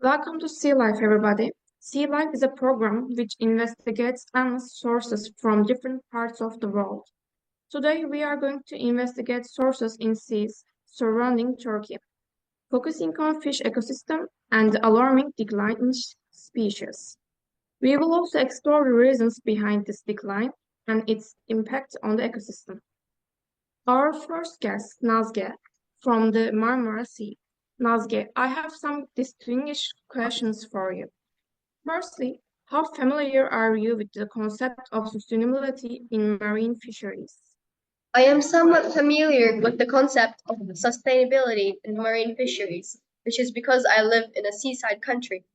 Welcome to Sea Life, everybody. Sea Life is a program which investigates endless sources from different parts of the world. Today, we are going to investigate sources in seas surrounding Turkey, focusing on fish ecosystem and the alarming decline in species. We will also explore the reasons behind this decline and its impact on the ecosystem. Our first guest, Nazge, from the Marmara Sea. Nazge, I have some distinguished questions for you. Firstly, how familiar are you with the concept of sustainability in marine fisheries? I am somewhat familiar with the concept of sustainability in marine fisheries, which is because I live in a seaside country.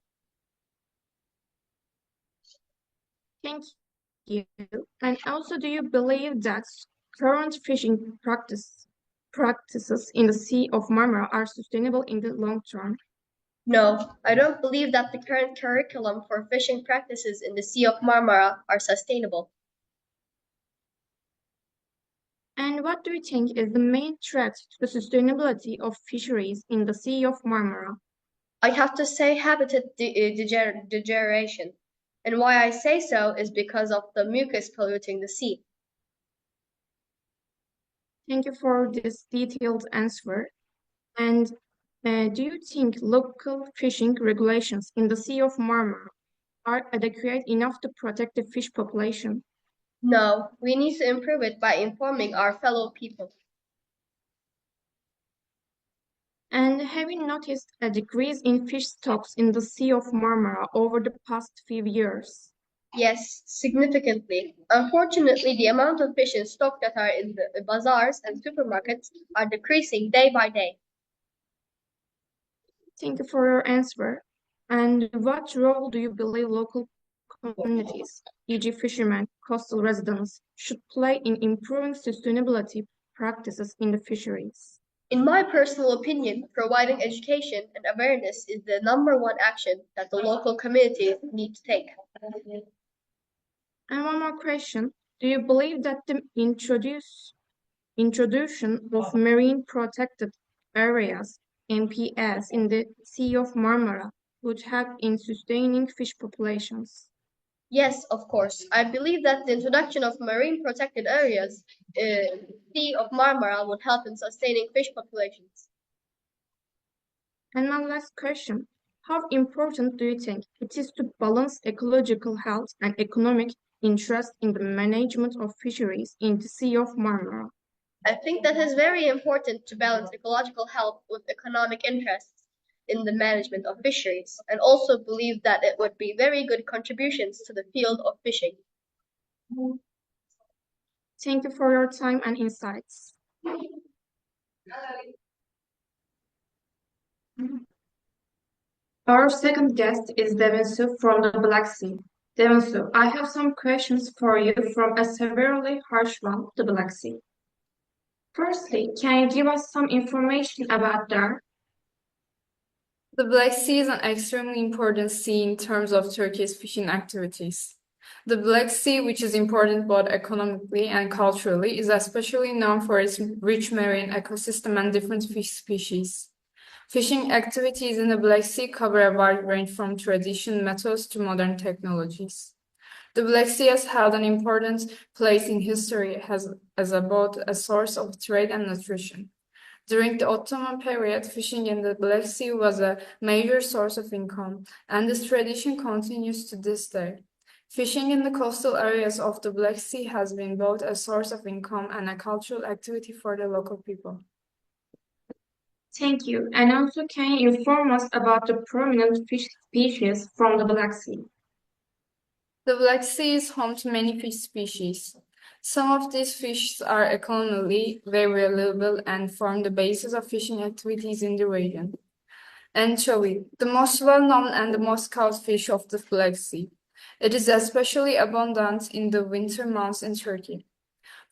Thank you. And also, do you believe that current practices in the Sea of Marmara are sustainable in the long term? No, I don't believe that the current curriculum for fishing practices in the Sea of Marmara are sustainable. And what do you think is the main threat to the sustainability of fisheries in the Sea of Marmara? I have to say habitat degeneration. And why I say so is because of the mucus polluting the sea. Thank you for this detailed answer. And do you think local fishing regulations in the Sea of Marmara are adequate enough to protect the fish population? No, we need to improve it by informing our fellow people. And have you noticed a decrease in fish stocks in the Sea of Marmara over the past few years? Yes, significantly. Unfortunately, the amount of fish in stock that are in the bazaars and supermarkets are decreasing day by day. Thank you for your answer. And what role do you believe local communities, e.g., fishermen, coastal residents, should play in improving sustainability practices in the fisheries? In my personal opinion, providing education and awareness is the number one action that the local communities need to take. And one more question. Do you believe that the introduction of marine protected areas (MPS) in the Sea of Marmara would help in sustaining fish populations? Yes, of course. I believe that the introduction of marine protected areas in the Sea of Marmara would help in sustaining fish populations. And my last question. How important do you think it is to balance ecological health and economic interest in the management of fisheries in the Sea of Marmara? I think that is very important to balance ecological health with economic interests in the management of fisheries, and also believe that it would be very good contributions to the field of fishing. Thank you for your time and insights. Our second guest is Devinsu from the Black Sea. Devinsu, I have some questions for you from a severely harsh one, the Black Sea. Firstly, can you give us some information about that? The Black Sea is an extremely important sea in terms of Turkey's fishing activities. The Black Sea, which is important both economically and culturally, is especially known for its rich marine ecosystem and different fish species. Fishing activities in the Black Sea cover a wide range from traditional methods to modern technologies. The Black Sea has held an important place in history as both a source of trade and nutrition. During the Ottoman period, fishing in the Black Sea was a major source of income, and this tradition continues to this day. Fishing in the coastal areas of the Black Sea has been both a source of income and a cultural activity for the local people. Thank you. And also, can you inform us about the prominent fish species from the Black Sea? The Black Sea is home to many fish species. Some of these fish are economically very valuable and form the basis of fishing activities in the region. Anchovy, the most well-known and the most caught fish of the Black Sea. It is especially abundant in the winter months in Turkey.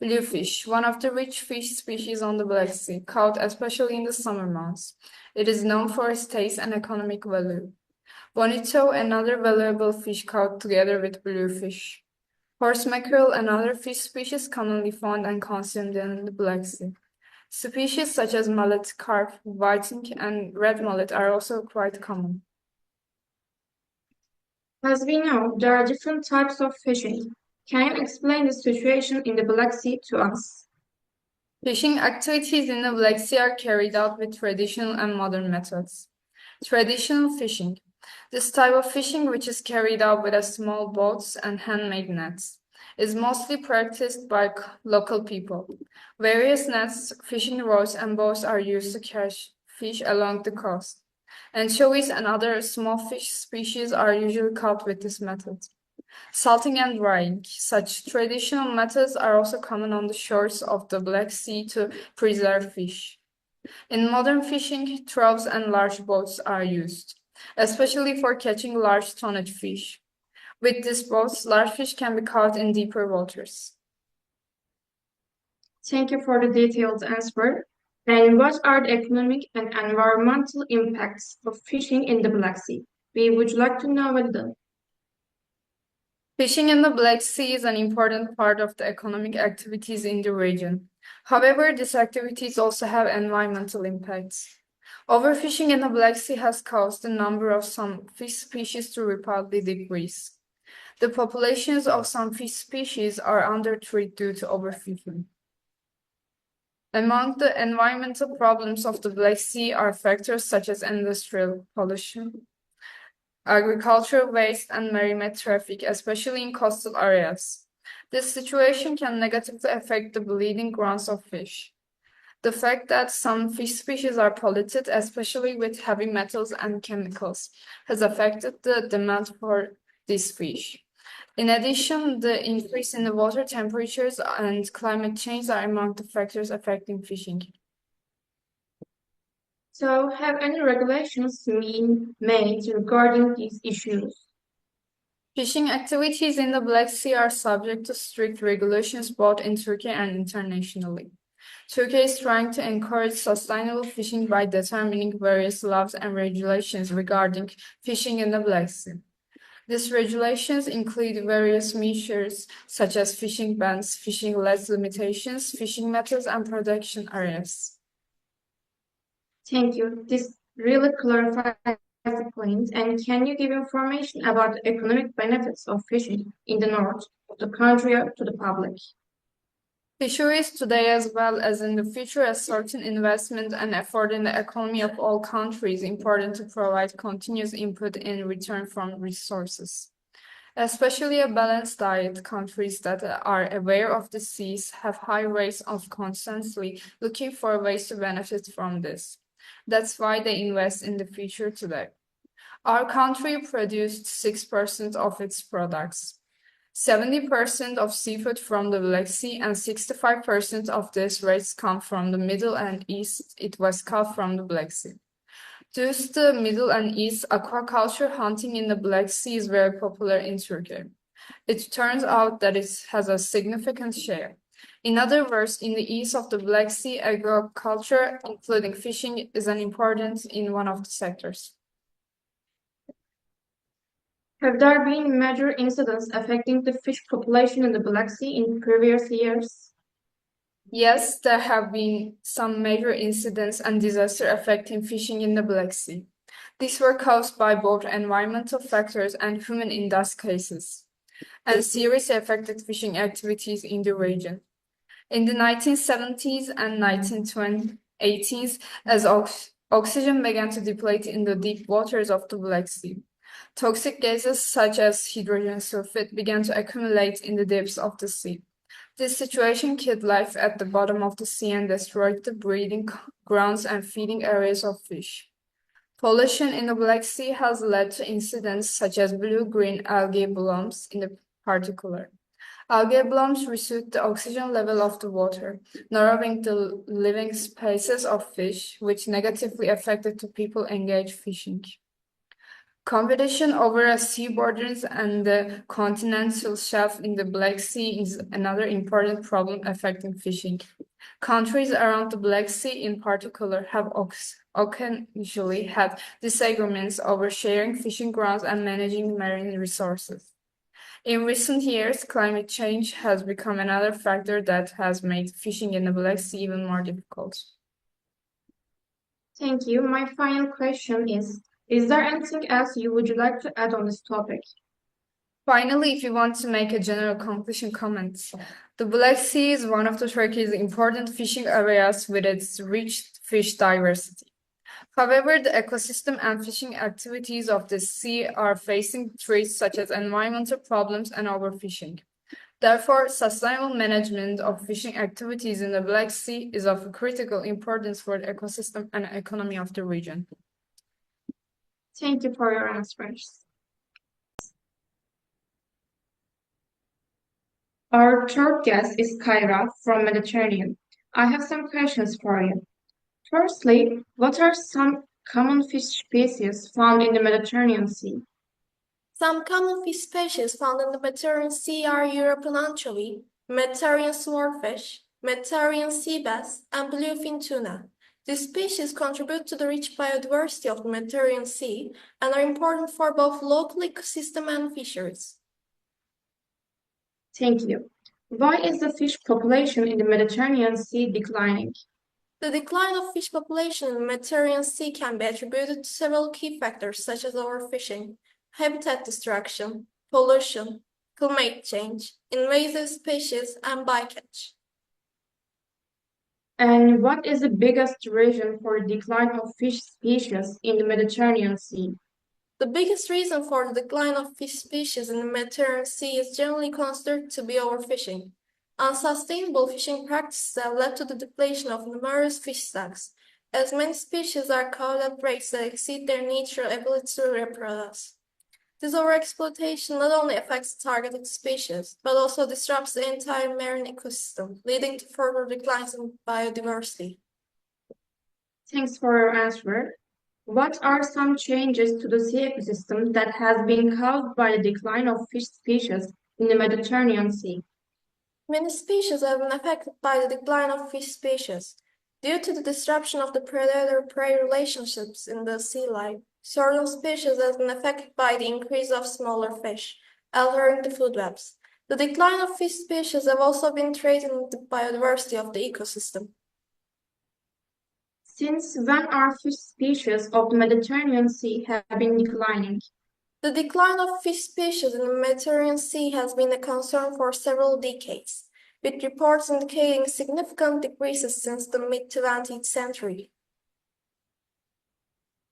Bluefish, one of the rich fish species on the Black Sea, caught especially in the summer months. It is known for its taste and economic value. Bonito, another valuable fish caught together with bluefish. Horse mackerel, another fish species commonly found and consumed in the Black Sea. Species such as mullet, carp, whiting, and red mullet are also quite common. As we know, there are different types of fishing. Can you explain the situation in the Black Sea to us? Fishing activities in the Black Sea are carried out with traditional and modern methods. Traditional fishing. This type of fishing, which is carried out with a small boats and handmade nets, is mostly practiced by local people. Various nets, fishing rods, and boats are used to catch fish along the coast. Anchovies and other small fish species are usually caught with this method. Salting and drying. Such traditional methods are also common on the shores of the Black Sea to preserve fish. In modern fishing, troughs and large boats are used, especially for catching large tonnage fish. With these boats, large fish can be caught in deeper waters. Thank you for the detailed answer. And what are the economic and environmental impacts of fishing in the Black Sea? We would like to know them. Fishing in the Black Sea is an important part of the economic activities in the region. However, these activities also have environmental impacts. Overfishing in the Black Sea has caused the number of some fish species to rapidly decrease. The populations of some fish species are undertreated due to overfishing. Among the environmental problems of the Black Sea are factors such as industrial pollution, agricultural waste, and maritime traffic, especially in coastal areas. This situation can negatively affect the breeding grounds of fish. The fact that some fish species are polluted, especially with heavy metals and chemicals, has affected the demand for these fish. In addition, the increase in the water temperatures and climate change are among the factors affecting fishing. So, have any regulations been made regarding these issues? Fishing activities in the Black Sea are subject to strict regulations both in Turkey and internationally. Turkey is trying to encourage sustainable fishing by determining various laws and regulations regarding fishing in the Black Sea. These regulations include various measures such as fishing bans, fishing less limitations, fishing methods, and production areas. Thank you. This really clarifies the point. And can you give information about the economic benefits of fishing in the north of the country to the public? Fisheries today, as well as in the future, a certain investment and effort in the economy of all countries, important to provide continuous input in return from resources. Especially a balanced diet, countries that are aware of the seas have high rates of constantly looking for ways to benefit from this. That's why they invest in the future today. Our country produced 6% of its products. 70% of seafood from the Black Sea and 65% of these rates come from the Middle and East. It was caught from the Black Sea. Due to the Middle and East, aquaculture hunting in the Black Sea is very popular in Turkey. It turns out that it has a significant share. In other words, in the east of the Black Sea, agriculture, including fishing, is an important in one of the sectors. Have there been major incidents affecting the fish population in the Black Sea in previous years? Yes, there have been some major incidents and disasters affecting fishing in the Black Sea. These were caused by both environmental factors and human in those cases, and seriously affected fishing activities in the region. In the 1970s and 1980s, as oxygen began to deplete in the deep waters of the Black Sea, toxic gases such as hydrogen sulfide began to accumulate in the depths of the sea. This situation killed life at the bottom of the sea and destroyed the breeding grounds and feeding areas of fish. Pollution in the Black Sea has led to incidents such as blue-green algae blooms in particular. Algae blooms reduce the oxygen level of the water, narrowing the living spaces of fish, which negatively affected the people engaged fishing. Competition over the sea borders and the continental shelf in the Black Sea is another important problem affecting fishing. Countries around the Black Sea in particular have occasionally had disagreements over sharing fishing grounds and managing marine resources. In recent years, climate change has become another factor that has made fishing in the Black Sea even more difficult. Thank you. My final question is there anything else you would like to add on this topic? Finally, if you want to make a general conclusion comment, the Black Sea is one of the Turkey's important fishing areas with its rich fish diversity. However, the ecosystem and fishing activities of the sea are facing threats such as environmental problems and overfishing. Therefore, sustainable management of fishing activities in the Black Sea is of critical importance for the ecosystem and economy of the region. Thank you for your answers. Our third guest is Kyra from Mediterranean. I have some questions for you. Firstly, what are some common fish species found in the Mediterranean Sea? Some common fish species found in the Mediterranean Sea are European anchovy, Mediterranean swordfish, Mediterranean sea bass, and bluefin tuna. These species contribute to the rich biodiversity of the Mediterranean Sea and are important for both local ecosystem and fisheries. Thank you. Why is the fish population in the Mediterranean Sea declining? The decline of fish population in the Mediterranean Sea can be attributed to several key factors such as overfishing, habitat destruction, pollution, climate change, invasive species, and bycatch. And what is the biggest reason for the decline of fish species in the Mediterranean Sea? The biggest reason for the decline of fish species in the Mediterranean Sea is generally considered to be overfishing. Unsustainable fishing practices have led to the depletion of numerous fish stocks, as many species are caught at rates that exceed their natural ability to reproduce. This overexploitation not only affects targeted species, but also disrupts the entire marine ecosystem, leading to further declines in biodiversity. Thanks for your answer. What are some changes to the sea ecosystem that has been caused by the decline of fish species in the Mediterranean Sea? Many species have been affected by the decline of fish species. Due to the disruption of the predator-prey relationships in the sea life, certain species have been affected by the increase of smaller fish, altering the food webs. The decline of fish species have also been threatening the biodiversity of the ecosystem. Since when are fish species of the Mediterranean Sea have been declining? The decline of fish species in the Mediterranean Sea has been a concern for several decades, with reports indicating significant decreases since the mid-20th century.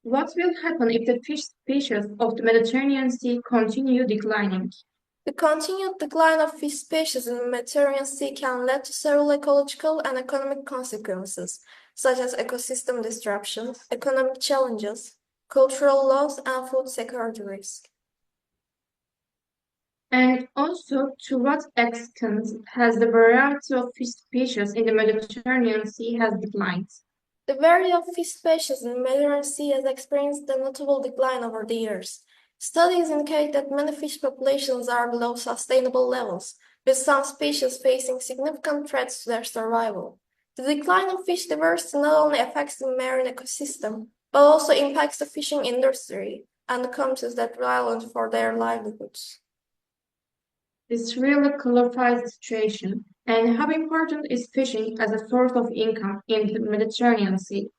What will happen if the fish species of the Mediterranean Sea continue declining? The continued decline of fish species in the Mediterranean Sea can lead to several ecological and economic consequences, such as ecosystem disruption, economic challenges, cultural loss, and food security risk. And also, to what extent has the variety of fish species in the Mediterranean Sea has declined? The variety of fish species in the Mediterranean Sea has experienced a notable decline over the years. Studies indicate that many fish populations are below sustainable levels, with some species facing significant threats to their survival. The decline of fish diversity not only affects the marine ecosystem, but also impacts the fishing industry and the communities that rely on it for their livelihoods. This really clarifies the situation. And how important is fishing as a source of income in the Mediterranean Sea?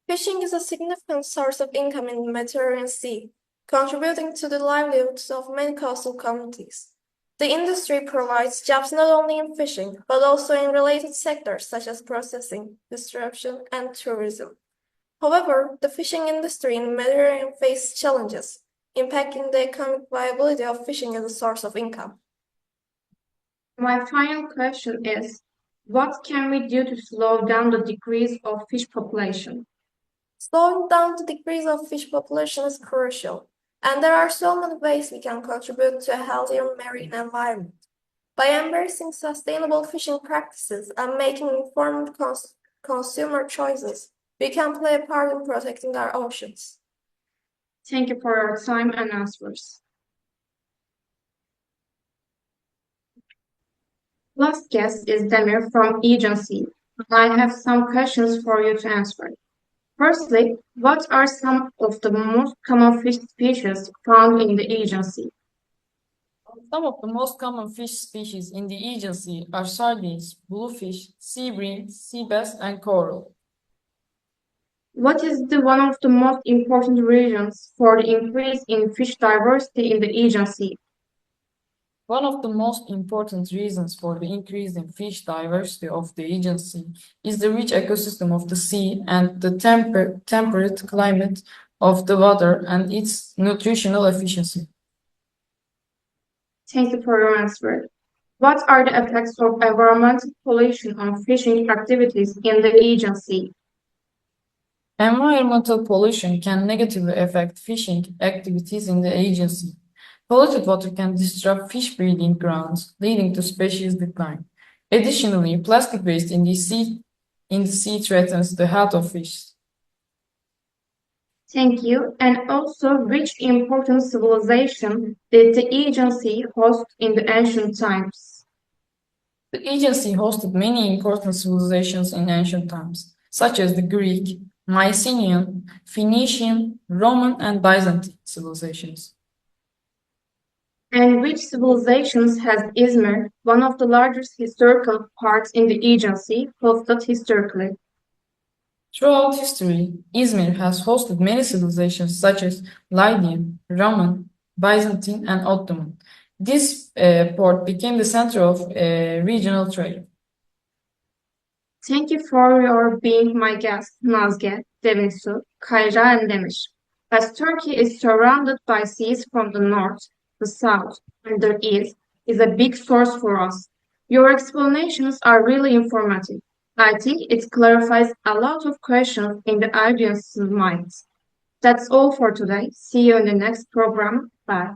Fishing is a significant source of income in the Mediterranean Sea, contributing to the livelihoods of many coastal communities. The industry provides jobs not only in fishing, but also in related sectors such as processing, distribution, and tourism. However, the fishing industry in the Mediterranean faces challenges, impacting the economic viability of fishing as a source of income. My final question is, what can we do to slow down the decrease of fish population? Slowing down the decrease of fish population is crucial, and there are so many ways we can contribute to a healthier marine environment. By embracing sustainable fishing practices and making informed consumer choices, we can play a part in protecting our oceans. Thank you for your time and answers. Last guest is Demir from Agency. I have some questions for you to answer. Firstly, what are some of the most common fish species found in the agency? Some of the most common fish species in the Aegean Sea are sardines, bluefish, sea bream, sea bass, and coral. What is one of the most important reasons for the increase in fish diversity in the agency? One of the most important reasons for the increase in fish diversity of the agency is the rich ecosystem of the sea and the temperate climate of the water and its nutritional efficiency. Thank you for your answer. What are the effects of environmental pollution on fishing activities in the agency? Environmental pollution can negatively affect fishing activities in the agency. Polluted water can disrupt fish breeding grounds, leading to species decline. Additionally, plastic waste in the sea threatens the health of fish. Thank you. And also, which important civilization did the agency host in the ancient times? The agency hosted many important civilizations in ancient times, such as the Greek, Mycenaean, Phoenician, Roman, and Byzantine civilizations. And which civilizations has Izmir, one of the largest historical parks in the agency, hosted historically? Throughout history, Izmir has hosted many civilizations such as Lydian, Roman, Byzantine, and Ottoman. This port became the center of regional trade. Thank you for your being my guest, Nazge, Devinsu, Kayra, and Demir. As Turkey is surrounded by seas from the north, the south, and the east, is a big source for us. Your explanations are really informative. I think it clarifies a lot of questions in the audience's minds. That's all for today. See you in the next program. Bye.